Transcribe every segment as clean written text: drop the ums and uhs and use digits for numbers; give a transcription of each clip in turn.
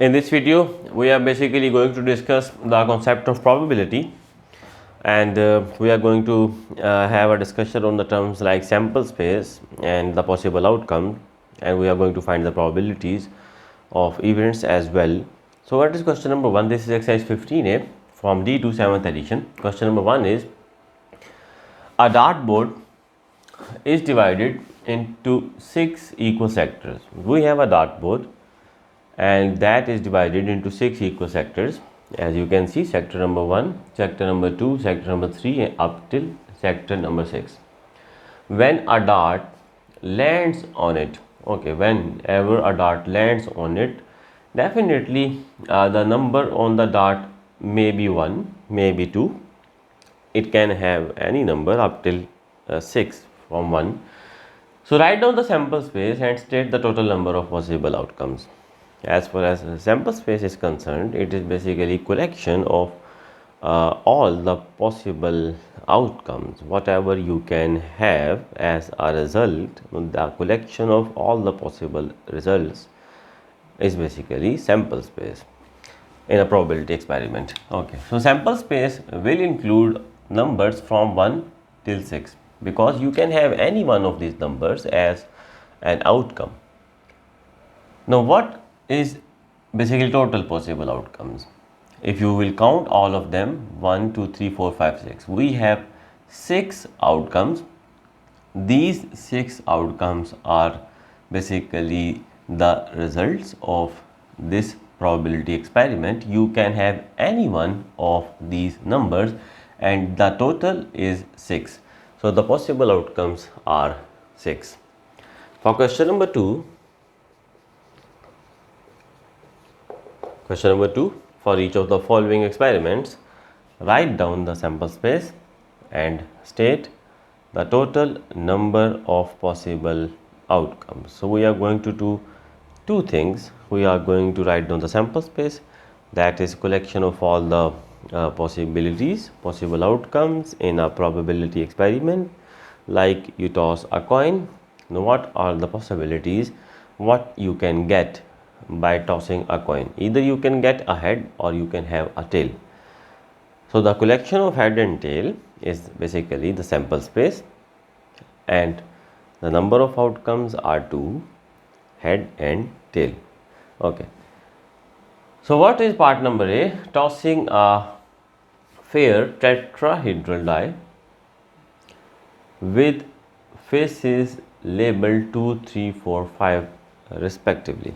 In this video, we are basically going to discuss the concept of probability, and we are going to have a discussion on the terms like sample space and the possible outcome, and we are going to find the probabilities of events as well. So what is question number 1? This is exercise 15A from D to 7th edition. Question number 1 is, a dartboard is divided into 6 equal sectors. We have a dartboard and that is divided into 6 equal sectors. As you can see, sector number 1, sector number 2, sector number 3 and up till sector number 6. When a dart lands on it, okay, whenever a dart lands on it, definitely the number on the dart may be 1, may be 2. It can have any number up till 6 from 1. So write down the sample space and state the total number of possible outcomes. As far as sample space is concerned, it is basically collection of all the possible outcomes, whatever you can have as a result. The collection of all the possible results is basically sample space in a probability experiment. Okay, so sample space will include numbers from 1 till 6, because you can have any one of these numbers as an outcome. Now what is basically total possible outcomes? If you will count all of them, 1, 2, 3, 4, 5, 6, we have 6 outcomes. These 6 outcomes are basically the results of this probability experiment. You can have any one of these numbers and the total is 6. So the possible outcomes are 6. For question number 2, for each of the following experiments, write down the sample space and state the total number of possible outcomes. So we are going to do two things. We are going to write down the sample space, that is collection of all the possible outcomes in a probability experiment. Like you toss a coin, now what are the possibilities what you can get by tossing a coin? Either you can get a head or you can have a tail. So the collection of head and tail is basically the sample space, and the number of outcomes are 2, head and tail. Okay, so what is part number A? Tossing a fair tetrahedral die with faces labeled 2, 3, 4, 5 respectively.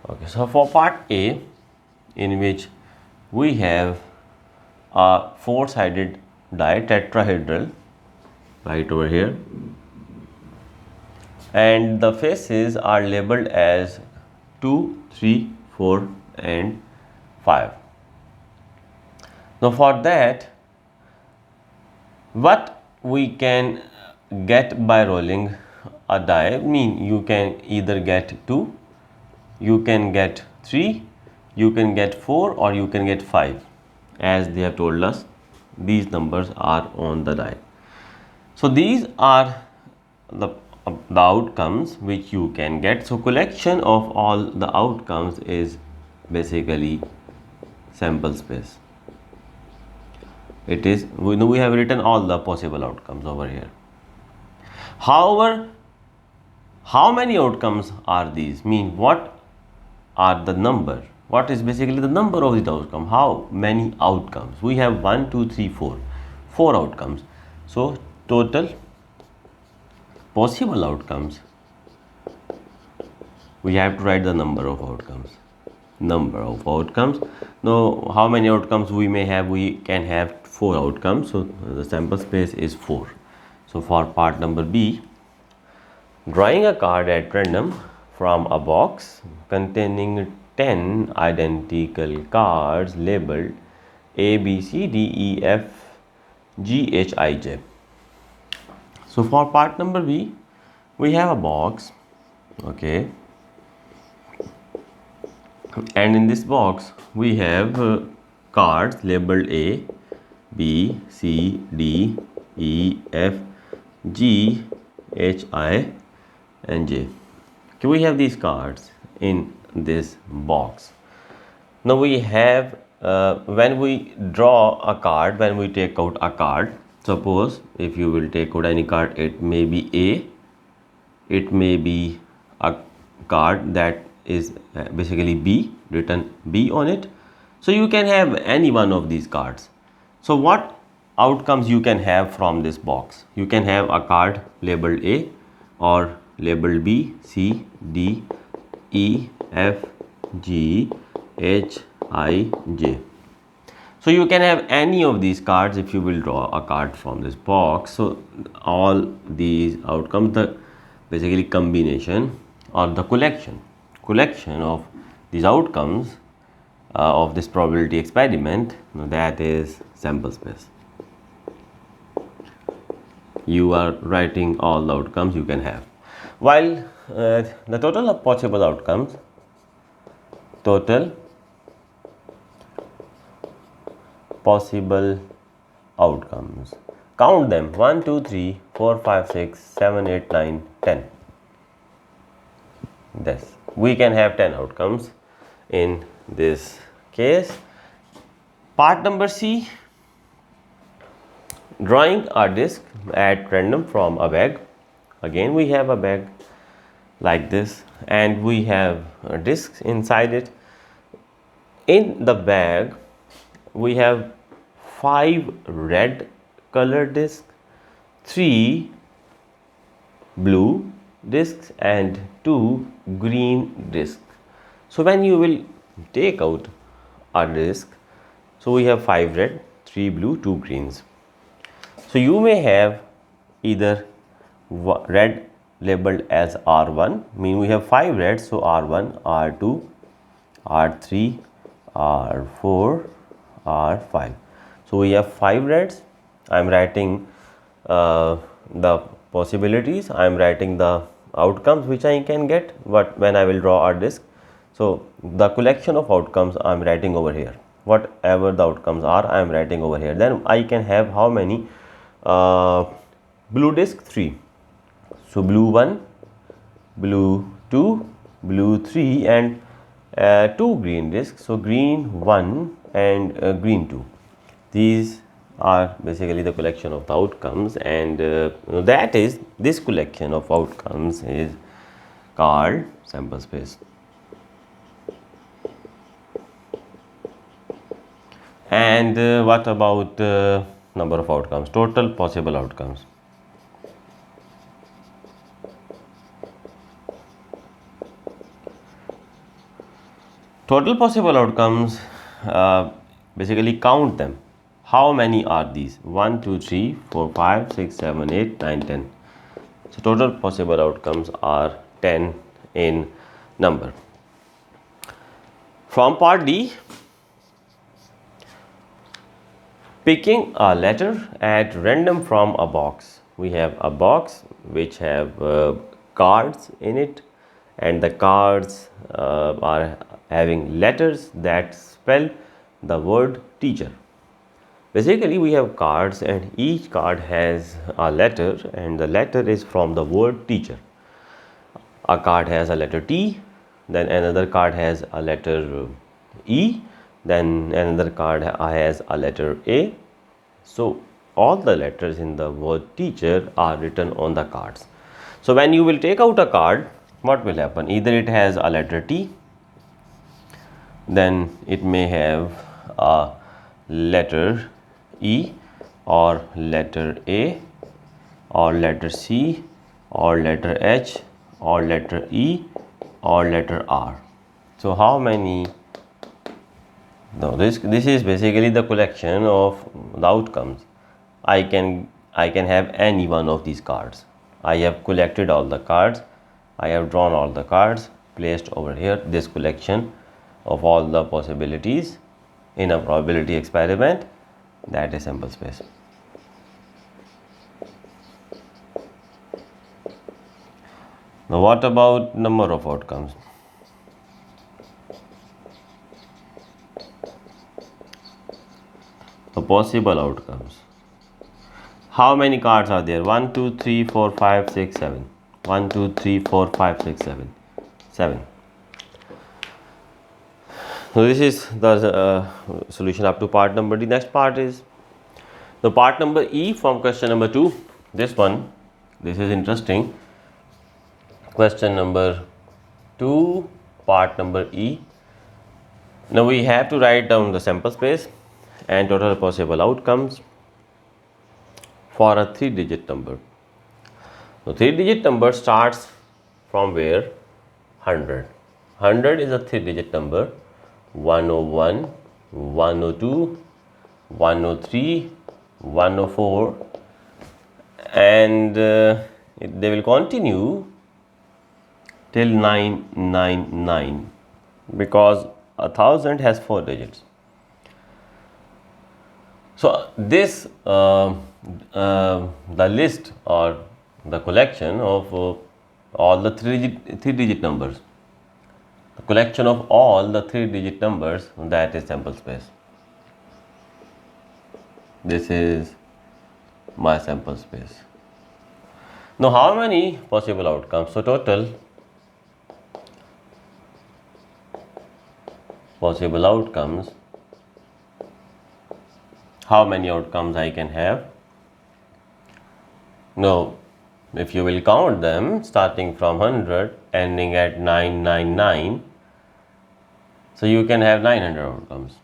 Okay, so for part A, in which we have a 4-sided die, tetrahedral, right over here, and the faces are labeled as 2, 3, 4 and 5. Now for that, what we can get by rolling a die, you can either get 2, you can get 3, you can get 4 or you can get 5. As they have told us, these numbers are on the die. So these are the outcomes which you can get. So collection of all the outcomes is basically sample space. It is, we have written all the possible outcomes over here. However, how many outcomes are these? What are the number? What is basically the number of the outcome? How many outcomes? We have 1, 2, 3, 4. 4 outcomes. So total possible outcomes, we have to write the number of outcomes. Now how many outcomes we may have? We can have 4 outcomes. So the sample space is 4. So for part number B, drawing a card at random from a box containing 10 identical cards labeled A, B, C, D, E, F, G, H, I, J. So for part number B, we have a box, okay, and in this box we have cards labeled A, B, C, D, E, F, G, H, I and J. Okay, we have these cards in this box. Now we have when we draw a card, when we take out a card, suppose if you will take out any card, it may be A, it may be a card that is basically B, written B on it. So you can have any one of these cards. So what outcomes you can have from this box? You can have a card labeled A or labeled B, C, D, E, F, G, H, I, J. So you can have any of these cards if you will draw a card from this box. So all these outcomes, the basically combination or the collection of these outcomes of this probability experiment, that is sample space. You are writing all the outcomes you can have, while the total of possible outcomes, total possible outcomes, count them: 1 2 3 4 5 6 7 8 9 10. This we can have 10 outcomes in this case. Part number C, drawing a disc at random from a bag. Again we have a bag like this and we have discs inside it. In the bag we have 5 red colored discs, 3 blue discs and 2 green discs. So when you will take out a disc, so we have 5 red, 3 blue, 2 greens. So you may have either red labeled as R1, mean we have 5 reds, so R1, R2, R3, R4, R5. So we have 5 reds. I am writing the possibilities, I am writing the outcomes which I can get when I will draw a disc. So the collection of outcomes I am writing over here. Whatever the outcomes are, I am writing over here. Then I can have how many? Blue disc 3. So blue 1, blue 2, blue 3 and 2 green discs. So green 1 and green 2. These are basically the collection of the outcomes, and that is, this collection of outcomes is called sample space. And what about number of outcomes? Total possible outcomes. Total possible outcomes, basically count them. How many are these? 1 2 3 4 5 6 7 8 9 10. So total possible outcomes are 10 in number. From part D, picking a letter at random from a box. We have a box which have cards in it, and the cards are having letters that spell the word teacher. Basically we have cards and each card has a letter, and the letter is from the word teacher. A card has a letter T, then another card has a letter E, then another card has a letter A. So all the letters in the word teacher are written on the cards. So when you will take out a card, what will happen? Either it has a letter T, then it may have a letter E or letter A or letter C or letter H or letter E or letter R. So how many? No, this is basically the collection of the outcomes. I can have any one of these cards. I have collected all the cards, I have drawn all the cards, placed over here. This collection of all the possibilities in a probability experiment, that is sample space. Now what about number of outcomes? The possible outcomes. How many cards are there? 1 2 3 4 5 6 7. 1 2 3 4 5 6 7. 7. So this is the solution up to part number D. Next part is the part number E from question number 2. This one, this is interesting. Question number 2, part number E. Now we have to write down the sample space and total possible outcomes for a 3-digit number. So 3-digit number starts from where? 100. 100 is a 3-digit number. 101, 102, 103, 104, and they will continue till 999 because 1000 has 4 digits. So this the list or the collection of all the 3-digit numbers. The collection of all the 3-digit numbers, that is sample space. This is my sample space. Now how many possible outcomes? So total possible outcomes, how many outcomes I can have? Now if you will count them starting from 100 ending at 999, so you can have 900 outcomes.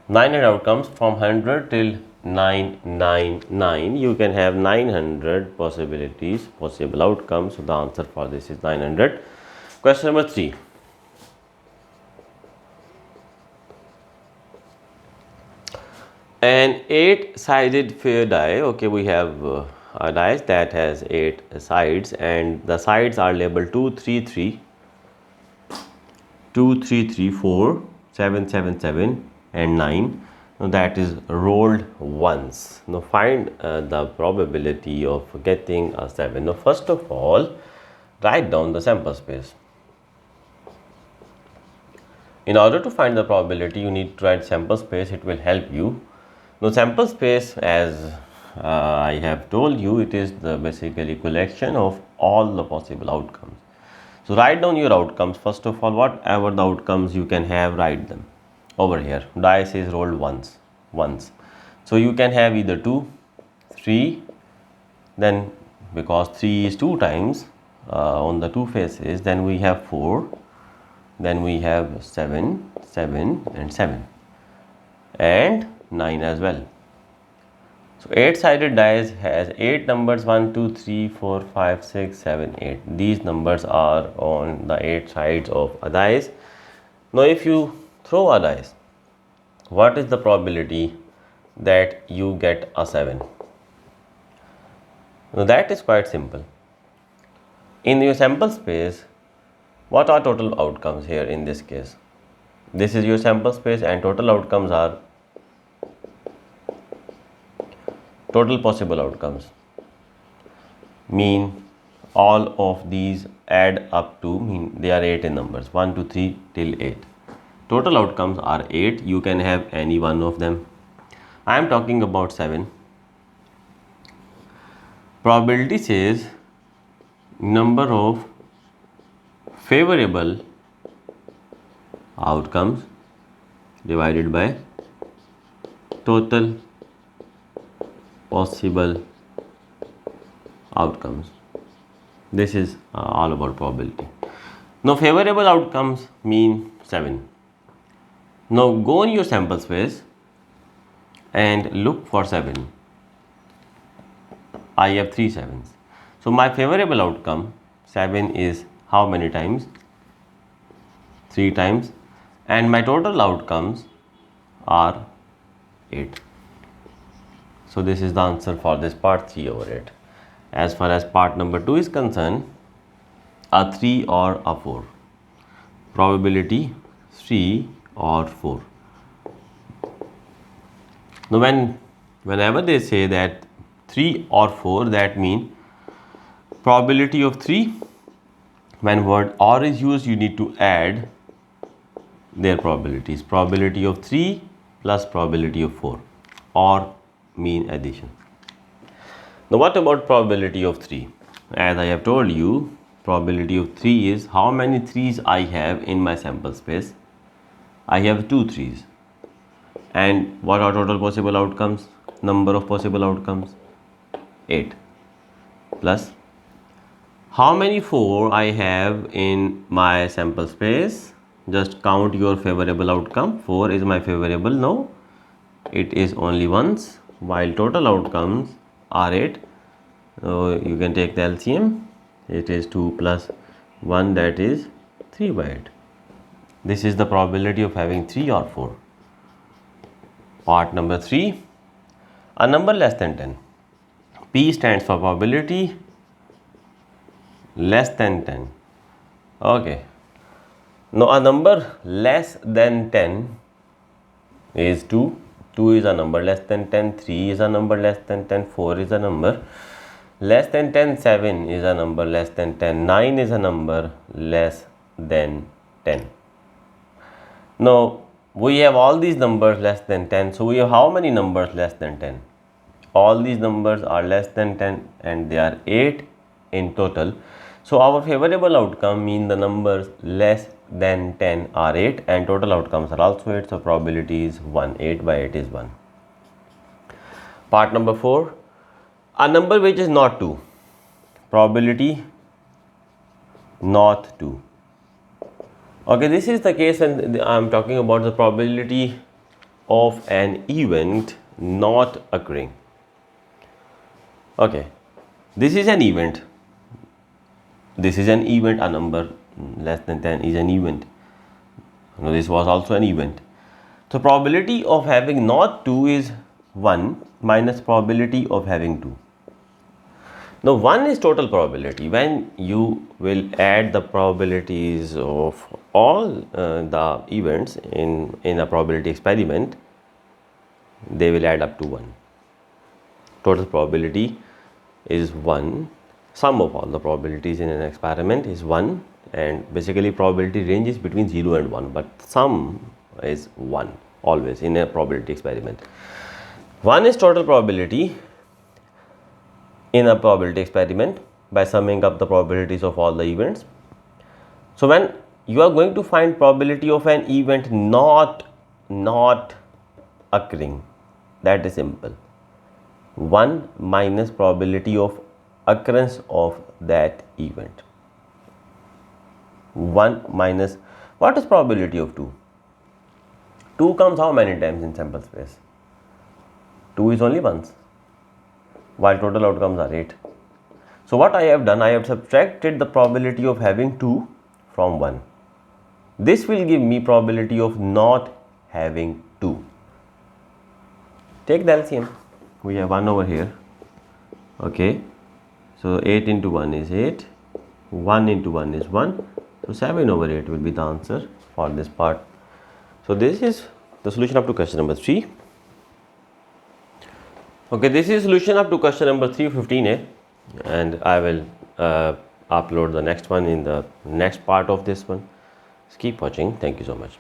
900 outcomes from 100 till 999, you can have 900 possibilities, possible outcomes. So the answer for this is 900. Question number 3. An 8-sided fair die. Okay, we have a dice that has 8 sides and the sides are labeled 2, 3, 3, 2, 3, 3, 4, 7, 7, 7 and 9. Now that is rolled once. Now find the probability of getting a 7. Now first of all, write down the sample space. In order to find the probability, you need to write sample space. It will help you. Now sample space, as I have told you, it is the basically collection of all the possible outcomes. So write down your outcomes. First of all, whatever the outcomes you can have, write them over here. Dice is rolled once. So you can have either 2, 3, then because 3 is 2 times on the 2 faces, then we have 4, then we have 7, 7 and 7 and 9 as well. So 8-sided dice has 8 numbers, 1, 2, 3, 4, 5, 6, 7, 8. These numbers are on the 8 sides of a dice. Now if you throw a dice, what is the probability that you get a 7? Now that is quite simple. In your sample space, what are total outcomes here in this case? This is your sample space and total outcomes are total possible outcomes. Mean all of these add up to, mean they are 8 in numbers, 1, 2, 3 till 8. Total outcomes are 8. You can have any one of them. I am talking about 7. Probability says number of favorable outcomes divided by total possible outcomes. This is all about probability. Now favorable outcomes mean 7. Now go in your sample space and look for 7. I have 3 sevens. So my favorable outcome 7 is how many times? 3 times, and my total outcomes are 8. So this is the answer for this part 3 over 8. As far as part number 2 is concerned, a 3 or a 4. Probability 3 or 4. Now whenever they say that 3 or 4, that means probability of 3, when word or is used, you need to add their probabilities. Probability of 3 plus probability of 4, or mean addition. Now what about probability of 3? As I have told you, probability of 3 is how many 3's I have in my sample space. I have 2 3's. And what are total possible outcomes? Number of possible outcomes? 8. Plus how many 4 I have in my sample space? Just count your favorable outcome. 4 is my favorable. No, it is only once, while total outcomes are 8. So you can take the LCM. It is 2 plus 1, that is 3 by 8. This is the probability of having 3 or 4. Part number 3, a number less than 10. P stands for probability less than 10. Okay. Now a number less than 10 is 2. 2 is a number less than 10. 3 is a number less than 10. 4 is a number less than 10. 7 is a number less than 10. 9 is a number less than 10. Now we have all these numbers less than 10. So we have how many numbers less than 10? All these numbers are less than 10 and they are 8 in total. So our favorable outcome mean the numbers less than 10 are 8 and total outcomes are also 8. So probability is 1. 8 by 8 is 1. Part number 4, a number which is not 2. Probability not 2. Okay, this is the case when I am talking about the probability of an event not occurring. Okay, this is an event. This is an event. A number less than 10 is an event. Now this was also an event. So probability of having not 2 is 1 minus probability of having 2. Now 1 is total probability. When you will add the probabilities of all the events in a probability experiment, they will add up to 1. Total probability is 1. Sum of all the probabilities in an experiment is 1, and basically probability ranges between 0 and 1, but sum is 1 always in a probability experiment. 1 is total probability in a probability experiment by summing up the probabilities of all the events. So when you are going to find probability of an event not occurring, that is simple. 1 minus probability of occurrence of that event. 1 minus, what is probability of 2? 2 comes how many times in sample space? 2 is only once, while total outcomes are 8. So what I have done, I have subtracted the probability of having 2 from 1. This will give me probability of not having 2. Take the LCM. We have 1 over here. Okay. So 8 into 1 is 8. 1 into 1 is 1. So 7 over 8 will be the answer for this part. So this is the solution up to question number 3. Okay, this is solution up to question number 315A, and I will upload the next one in the next part of this one. Just keep watching. Thank you so much.